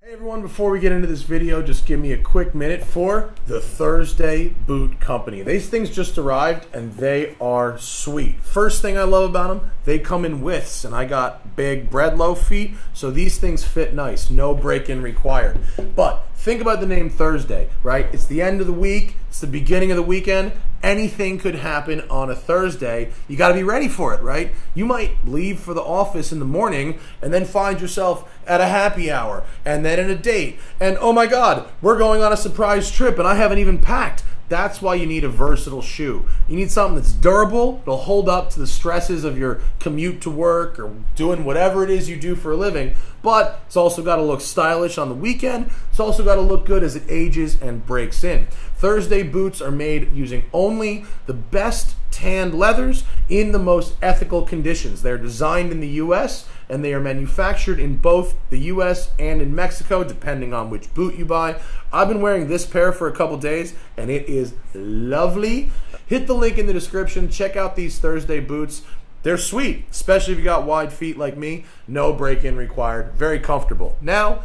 Hey everyone, before we get into this video, just give me a quick minute for the Thursday Boot Company. These things just arrived and they are sweet. First thing I love about them, they come in widths, and I got big bread loaf feet, so these things fit nice, no break-in required. But think about the name Thursday, right? It's the end of the week, it's the beginning of the weekend. Anything could happen on a Thursday. You got to be ready for it, right? You might leave for the office in the morning and then find yourself at a happy hour and then at a date. And oh my God, we're going on a surprise trip and I haven't even packed. That's why you need a versatile shoe. You need something that's durable, it'll hold up to the stresses of your commute to work or doing whatever it is you do for a living, but it's also got to look stylish on the weekend. It's also got to look good as it ages and breaks in. Thursday boots are made using only the best tanned leathers in the most ethical conditions. They're designed in the US and they are manufactured in both the US and in Mexico, depending on which boot you buy. I've been wearing this pair for a couple days and it is lovely. Hit the link in the description, check out these Thursday boots. They're sweet, especially if you got wide feet like me. No break-in required, very comfortable. Now,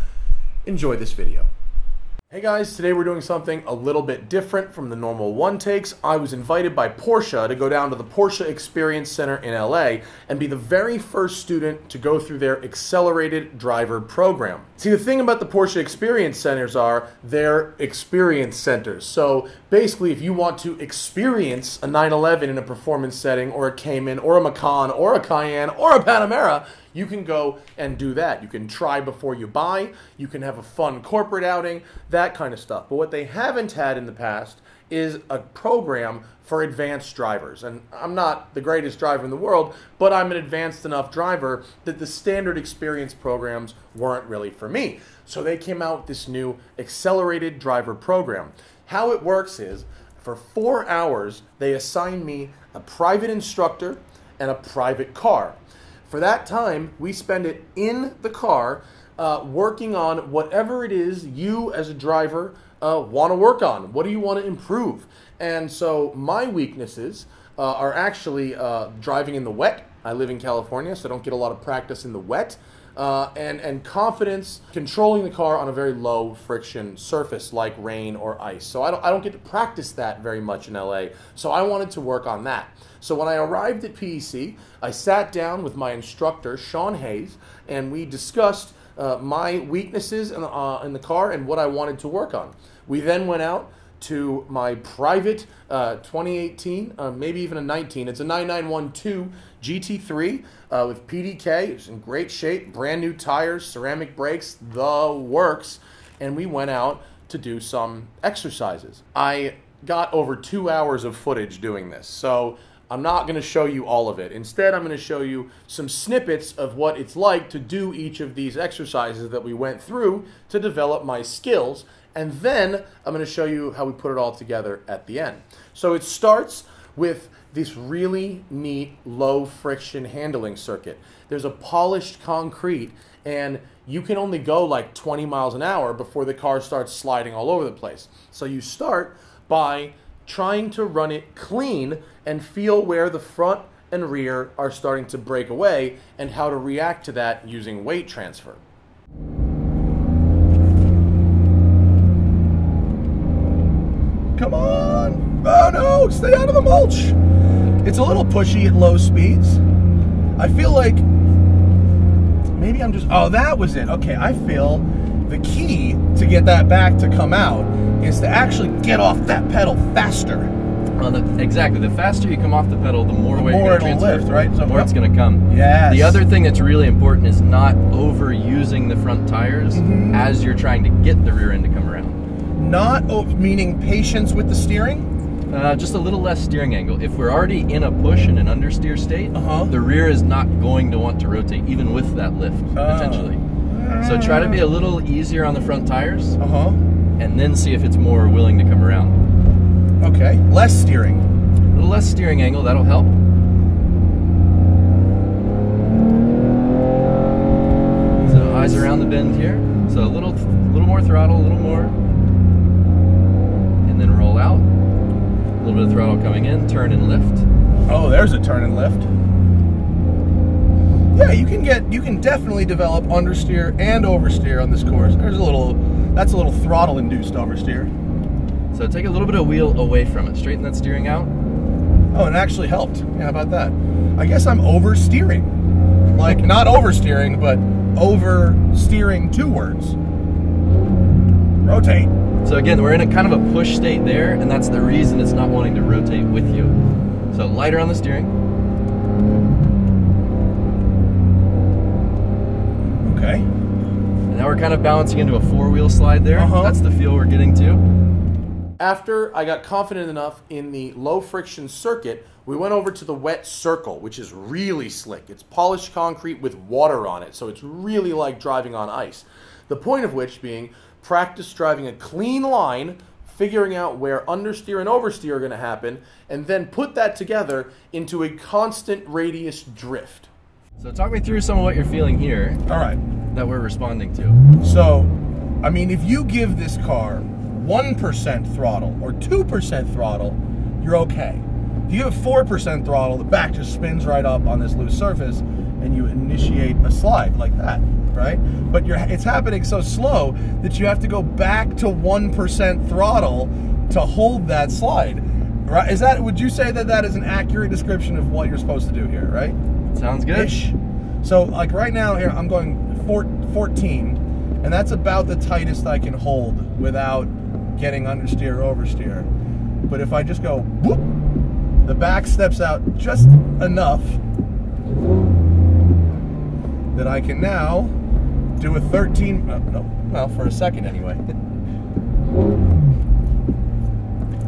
enjoy this video. Hey guys, today we're doing something a little bit different from the normal one takes. I was invited by Porsche to go down to the Porsche Experience Center in LA and be the very first student to go through their accelerated driver program. See, the thing about the Porsche Experience Centers are they're experience centers. So basically, if you want to experience a 911 in a performance setting, or a Cayman, or a Macan, or a Cayenne, or a Panamera, you can go and do that. You can try before you buy, you can have a fun corporate outing, that kind of stuff. But what they haven't had in the past is a program for advanced drivers. And I'm not the greatest driver in the world, but I'm an advanced enough driver that the standard experience programs weren't really for me. So they came out with this new accelerated driver program. How it works is, for 4 hours, they assign me a private instructor and a private car. For that time, we spend it in the car working on whatever it is you as a driver want to work on. What do you want to improve? And so my weaknesses are actually driving in the wet. I live in California, so I don't get a lot of practice in the wet. And confidence controlling the car on a very low friction surface like rain or ice. So I don't get to practice that very much in LA. So I wanted to work on that. So when I arrived at PEC, I sat down with my instructor, Shawn Hayes, and we discussed my weaknesses in the car and what I wanted to work on. We then went out to my private 2018, maybe even a 19. It's a 991.2 GT3 with PDK. It's in great shape, brand new tires, ceramic brakes, the works. And we went out to do some exercises. I got over 2 hours of footage doing this, so I'm not going to show you all of it. Instead, I'm going to show you some snippets of what it's like to do each of these exercises that we went through to develop my skills. And then I'm going to show you how we put it all together at the end. So it starts with this really neat low friction handling circuit. There's a polished concrete and you can only go like 20 miles an hour before the car starts sliding all over the place. So you start by trying to run it clean and feel where the front and rear are starting to break away and how to react to that using weight transfer. Come on! Oh no! Stay out of the mulch! It's a little pushy at low speeds. I feel like maybe I'm just... Oh, that was it. Okay, I feel the key to get that back to come out is to actually get off that pedal faster. Well, exactly. The faster you come off the pedal, the more weight you're going to transfer, right? the more it's going to come. Yes. The other thing that's really important is not overusing the front tires as you're trying to get the rear end to come around. Not meaning patience with the steering? Just a little less steering angle. If we're already in a push and an understeer state, the rear is not going to want to rotate, even with that lift, potentially. So try to be a little easier on the front tires, and then see if it's more willing to come around. Okay, less steering. A little less steering angle, that'll help. So eyes around the bend here. So a little more throttle, a little more. And then roll out. A little bit of throttle coming in, turn and lift. Oh, there's a turn and lift. Yeah, you can definitely develop understeer and oversteer on this course. That's a little throttle induced oversteer. So take a little bit of wheel away from it. Straighten that steering out. Oh, it actually helped. Yeah, how about that? I guess I'm oversteering. Like, not oversteering, but oversteering two words. Rotate. So again, we're in a kind of a push state there, and that's the reason it's not wanting to rotate with you. So lighter on the steering. Okay. And now we're kind of balancing into a four-wheel slide there. That's the feel we're getting to. After I got confident enough in the low friction circuit, we went over to the wet circle, which is really slick. It's polished concrete with water on it, so it's really like driving on ice. The point of which being practice driving a clean line, figuring out where understeer and oversteer are going to happen, and then put that together into a constant radius drift. So talk me through some of what you're feeling here. All right. That we're responding to. So, I mean, if you give this car 1% throttle or 2% throttle, you're okay. If you give 4% throttle, the back just spins right up on this loose surface and you initiate a slide like that, right? But it's happening so slow that you have to go back to 1% throttle to hold that slide. Right? Would you say that that is an accurate description of what you're supposed to do here, right? Sounds good. Ish. So like right now here, I'm going 14, and that's about the tightest I can hold without getting understeer or oversteer. But if I just go whoop, the back steps out just enough that I can now do a 13, well, for a second anyway.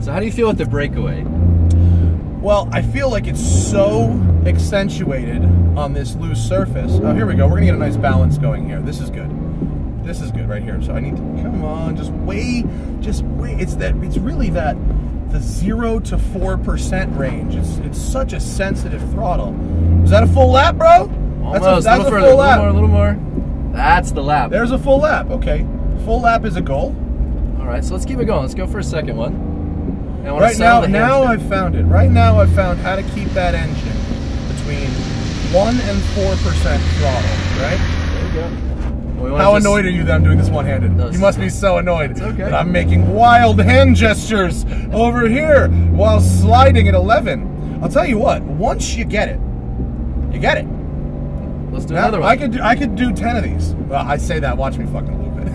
So how do you feel with the breakaway? Well, I feel like it's so accentuated on this loose surface. Oh, here we go. We're gonna get a nice balance going here. This is good. This is good right here. So I need to, come on, just wait. It's really that, the 0 to 4% range. It's such a sensitive throttle. Was that a full lap, bro? Almost. That's a further, full lap. A little more. That's the lap. There's a full lap. Okay. Full lap is a goal. All right, so let's keep it going. Let's go for a second one. Right now I've found it. Right now I've found how to keep that engine between 1 and 4% throttle, right? There you go. How annoyed are you that I'm doing this one-handed? You must be so annoyed that I'm making wild hand gestures over here while sliding at 11. I'll tell you what, once you get it, you get it. Let's do another one. I could do 10 of these. Well, I say that, watch me fucking a little bit.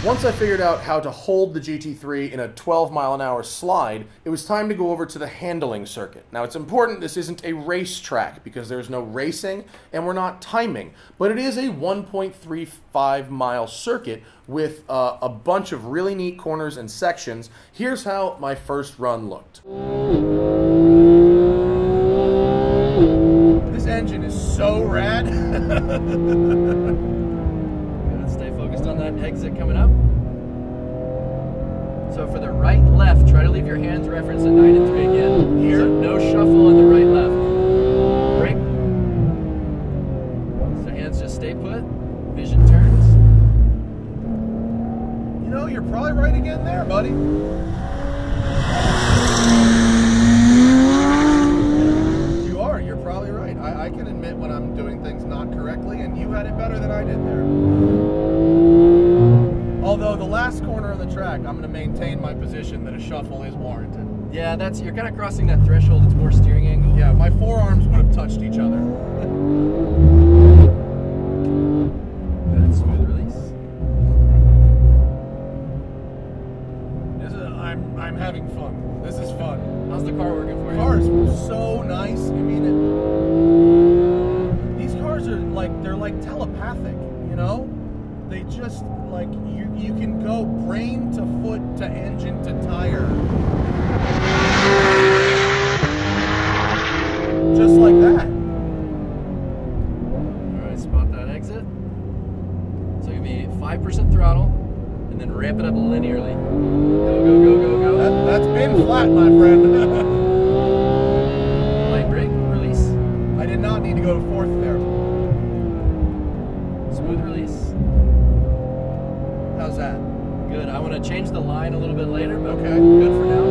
Once I figured out how to hold the GT3 in a 12-mile-an-hour slide, it was time to go over to the handling circuit. Now, it's important this isn't a racetrack because there's no racing and we're not timing, but it is a 1.35-mile circuit with a bunch of really neat corners and sections. Here's how my first run looked. This engine is so rad. Stay focused on that exit coming up. So for the right left, try to leave your hands referenced at 9 and 3 again. Here. So no shuffle on the right left. Brake. So hands just stay put. Vision turns. You know, you're probably right again there, buddy. You are. You're probably right. I can admit when I'm doing things not correctly, and you had it better than I did there. Although the last corner of the track, I'm going to maintain my position that a shuffle is warranted. Yeah, you're kind of crossing that threshold. It's more steering angle. Yeah, my forearms would have touched each other. Good, smooth release. I'm having fun. This is fun. How's the car working for you? The car is so nice. I mean, these cars are they're like telepathic, you know? They just, like, you can go brain to foot to engine to tire. Just like that. Alright, spot that exit. So give me 5% throttle, and then ramp it up linearly. Go, go, go, go, go. That's been flat, my friend. Light brake, release. I did not need to go to 4th there. Smooth release. How's that? Good. I want to change the line a little bit later, but okay. Good for now.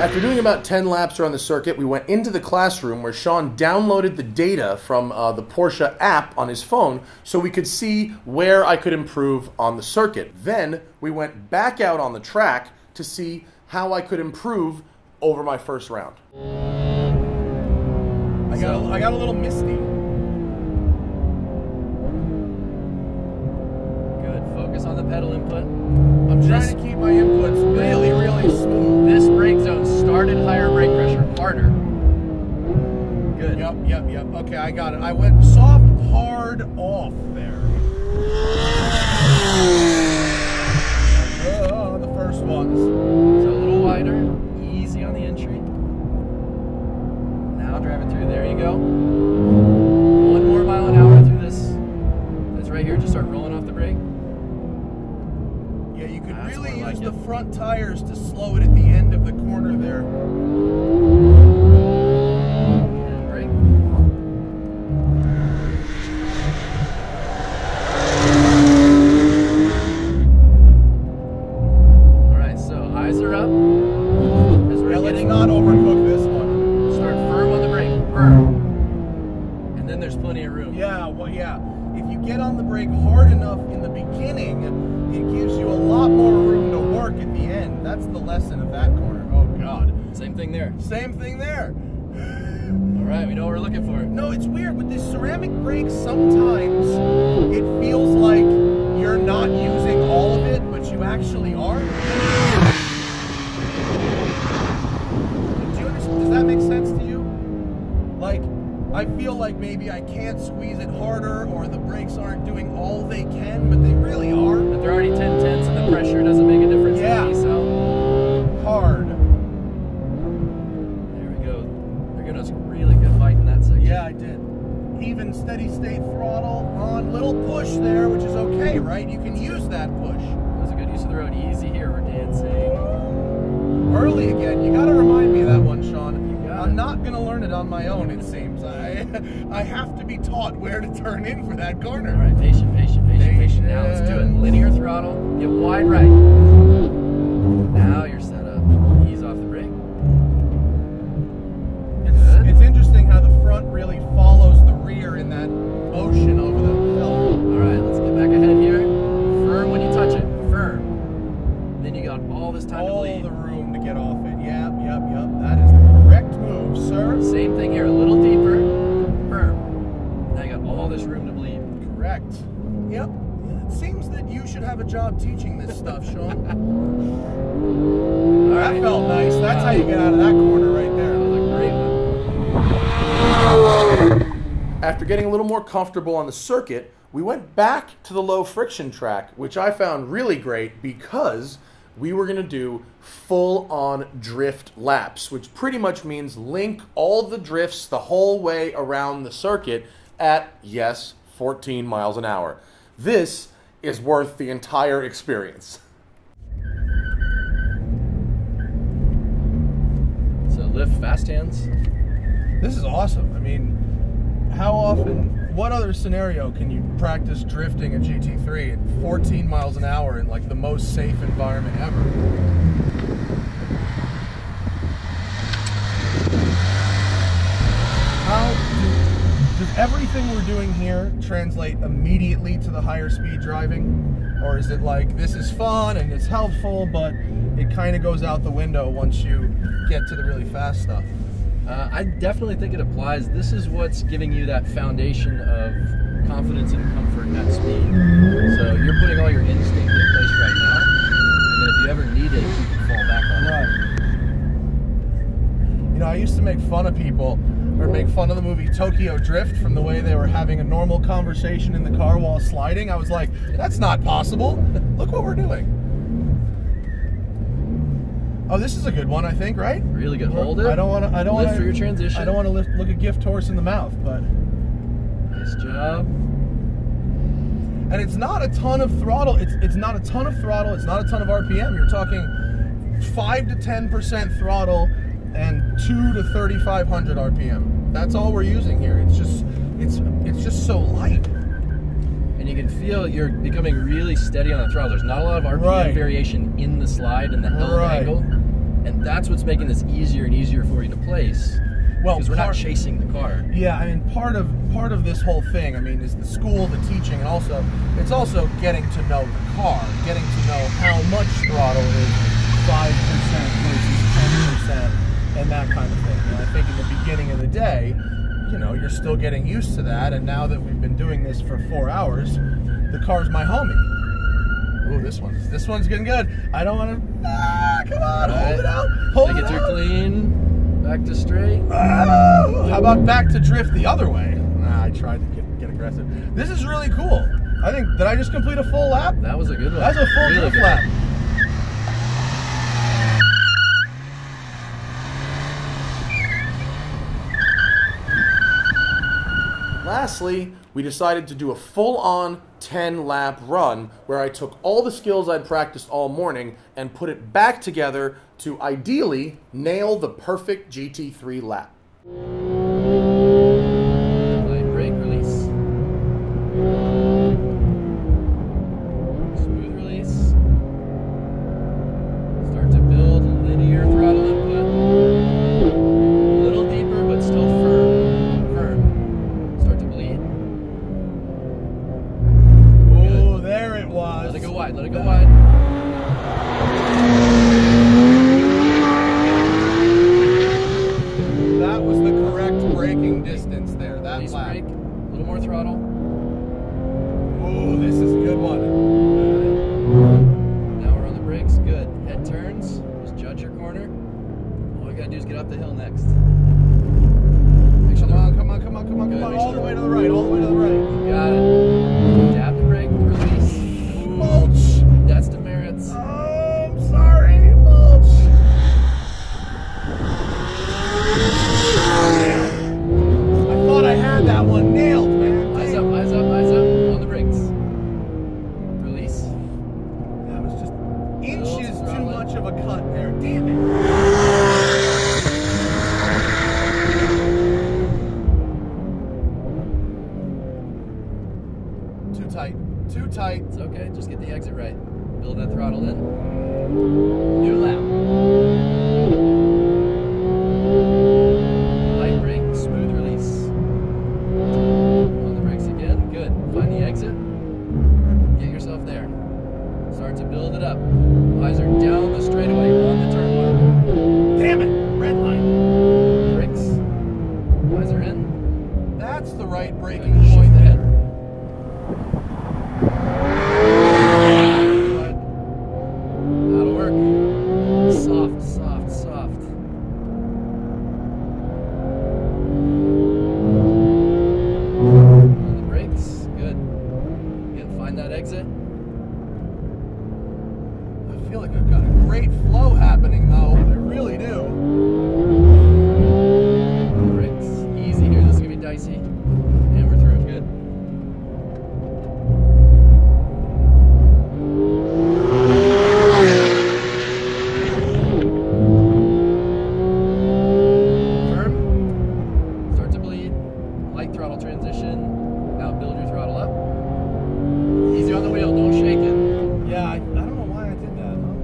After doing about 10 laps around the circuit, we went into the classroom where Shawn downloaded the data from the Porsche app on his phone so we could see where I could improve on the circuit. Then we went back out on the track to see how I could improve over my first round. I got a little misty. Good. Focus on the pedal input. I'm trying to keep my inputs really, really smooth. This brake zone started higher brake pressure, harder. Good. Yep. Okay, I got it. I went soft, hard, off there. Oh, the first ones. So a little wider, easy on the entry. Now drive it through. There you go. 1 more mile an hour through this. That's right here. Just start rolling off the brake. Yeah, you could really use the front tires to slow it at the end of the corner there. And brake. All right, so eyes are up. Let's not overcook this one. Start firm on the brake, firm. And then there's plenty of room. Yeah, well, yeah. If you get on the brake hard enough in the beginning, it gives you a lot more room to work at the end. That's the lesson of that corner. Oh, God. Same thing there. Same thing there. All right, we know what we're looking for. No, it's weird. With these ceramic brakes, sometimes it feels like you're not using all of it, but you actually are. Does that make sense to you? Like, I feel like maybe I can't squeeze it harder, or the brakes aren't doing all they can, but they really are. But they're already 10/10, and the pressure doesn't make a difference. Yeah. In the cell. Hard. There we go. They're giving us a really good fight in that section. Yeah, I did. Even steady state throttle on, little push there, which is okay, right? You can use that push. That was a good use of the road. Easy here, we're dancing. Early again. You gotta remind me of that one, Shawn. I'm not gonna learn it on my own, it seems. I have to be taught where to turn in for that corner. All right, patient. Now let's do it. Linear throttle, get wide right. Now you're set up. Ease off the brake. It's interesting how the front really follows the rear in that motion over the hill. All right, let's get back ahead here. Firm when you touch it, firm. Then you got all this time to bleed. All the room to get off it. Yep. That is the correct move, sir. Same thing here, a little deeper, firm. Now you got all this room to bleed. Correct. Yep. It seems that you should have a job teaching this stuff, Shawn. All right. That felt nice. That's how you get out of that corner right there. That was a great one. After getting a little more comfortable on the circuit, we went back to the low friction track, which I found really great because we were going to do full-on drift laps, which pretty much means link all the drifts the whole way around the circuit at, yes, 14 miles an hour. This is worth the entire experience. So lift fast hands. This is awesome. I mean, how often, what other scenario can you practice drifting a GT3 at 14 miles an hour in like the most safe environment ever? Does everything we're doing here translate immediately to the higher speed driving? Or is it like, this is fun and it's helpful, but it kind of goes out the window once you get to the really fast stuff? I definitely think it applies. This is what's giving you that foundation of confidence and comfort at speed. So you're putting all your instinct in place right now, and then if you ever need it, you can fall back on it. You know, I used to make fun of people, or make fun of the movie Tokyo Drift from the way they were having a normal conversation in the car while sliding. I was like, that's not possible. Look what we're doing. Oh, this is a good one, I think, right? Really good. Hold it. I don't want to lift for your transition. I don't want to look a gift horse in the mouth, but nice job. And it's not a ton of throttle. It's not a ton of throttle. It's not a ton of RPM. You're talking 5 to 10% throttle and 2 to 3,500 RPM. That's all we're using here. It's just so light. And you can feel you're becoming really steady on the throttle. There's not a lot of RPM variation in the slide and the held angle. And that's what's making this easier and easier for you to place. Well, because we're not chasing the car. Yeah, I mean, part of this whole thing, I mean, is the school, the teaching, and also it's also getting to know the car, getting to know how much throttle is 5% versus 10%, and that kind of thing. And I think in the beginning of the day, you know, you're still getting used to that, and now that we've been doing this for 4 hours, the car's my homie. Ooh, this one's getting good. I don't want to. Come on, hold it out. Hold Take it it through out. Clean. Back to straight. How about back to drift the other way? Nah, I tried to get aggressive. This is really cool. I think, did I just complete a full lap? That was a good one. That's a full Really drift good lap. Lastly, we decided to do a full-on 10-lap run where I took all the skills I'd practiced all morning and put it back together to ideally nail the perfect GT3 lap. Light brake release. Smooth release. Start to build linear throttle input. A little deeper, but still firm. Firm. Start to bleed. Oh, there it was. Let it go wide. Let it go wide. That was the correct braking distance there. That Release lap. brake. A little more throttle. Oh, this is a good one. Now we're on the brakes. Good. Head turns. Just judge your corner. All we gotta do is get up the hill next. Make sure Come on. Good. All the way to the right. All the way to the right. You got it. Dab the brake. Release. Ooh. Mulch. That's demerits. Oh, I'm sorry. Mulch. I thought I had that one nailed, man. Eyes up. Eyes up. Eyes up. On the brakes. Release. That was just inches Little too throttle. much of a cut there. Damn it. Too tight. Too tight. It's okay. Just get the exit right. Build that throttle in. New lap. Light brake. Smooth release. On the brakes again. Good. Find the exit. Get yourself there. Start to build it up. Eyes are down the straightaway on the turn line. Damn it. Red line. Brakes. Eyes are in. That's the right braking Shift point. the head. That'll work. Soft, soft, soft. On the brakes. Good. Again, find that exit. I feel like I've got a great flow happening, though. I really do. On the brakes. Easy here. This is going to be dicey. And we're through. Good. Firm. Start to bleed. Light throttle transition. Now build your throttle up. Easy on the wheel. Don't shake it. Yeah, I don't know why I did that, huh?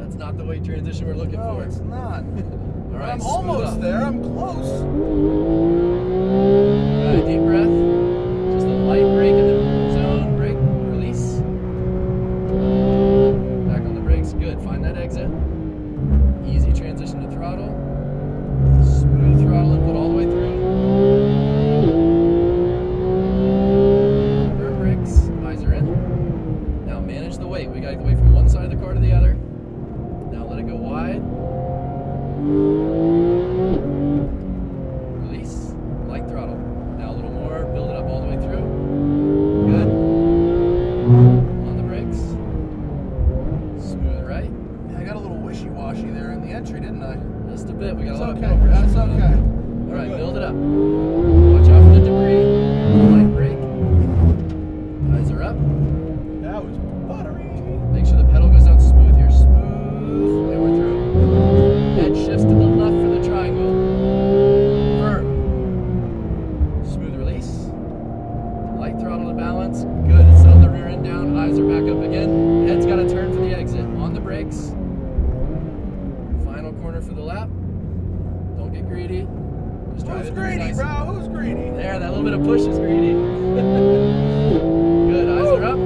That's not the weight transition we're looking No, for. it's not. All right, I'm smooth almost up. there. I'm close. All right, deep breath. Just a light brake in the zone. Brake. Release. Back on the brakes. Good. Find that exit. Easy transition to throttle. Smooth throttle input all the way through. Third brakes. Eyes are in. Now manage the weight. We got to get the weight from one side of the car to the other. Now let it go wide. Release. Light throttle. Now a little more. Build it up all the way through. Good. On the brakes. Smooth right. Yeah, I got a little wishy-washy there in the entry, didn't I? Just a bit. We got It's a lot okay. of pedal pressure. That's okay. All right, Good. build it up. Watch out for the debris. Light brake. Eyes are up. That was buttery. Make sure the pedal goes down smooth here. Smooth. And we're through. Head shifts to the left for the triangle. Firm. Smooth release. Light throttle to balance. Good. Settle the rear end down. Eyes are back up again. Head's got to turn for the exit. On the brakes. corner for the lap. Don't get greedy. Just try Who's to greedy, nice. bro? Who's greedy? There, that little bit of push is greedy. Good, eyes are up.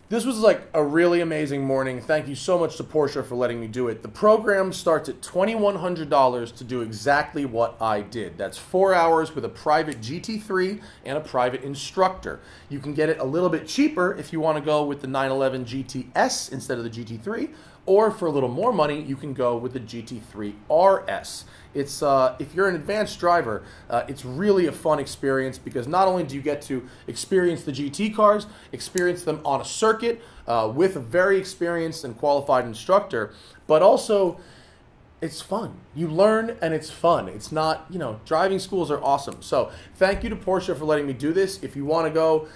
This was like a really amazing morning. Thank you so much to Porsche for letting me do it. The program starts at $2,100 to do exactly what I did. That's 4 hours with a private GT3 and a private instructor. You can get it a little bit cheaper if you want to go with the 911 GTS instead of the GT3, or for a little more money, you can go with the GT3 RS. It's if you're an advanced driver, it's really a fun experience because not only do you get to experience the GT cars, experience them on a circuit with a very experienced and qualified instructor, but also it's fun. You learn and it's fun. It's not, you know, driving schools are awesome. So thank you to Porsche for letting me do this. If you want to go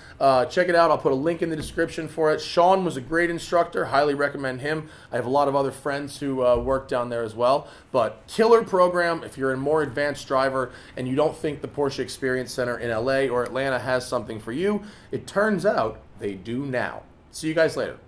check it out, I'll put a link in the description for it. Shawn was a great instructor. Highly recommend him. I have a lot of other friends who work down there as well. But killer program if you're a more advanced driver and you don't think the Porsche Experience Center in LA or Atlanta has something for you. It turns out they do now. See you guys later.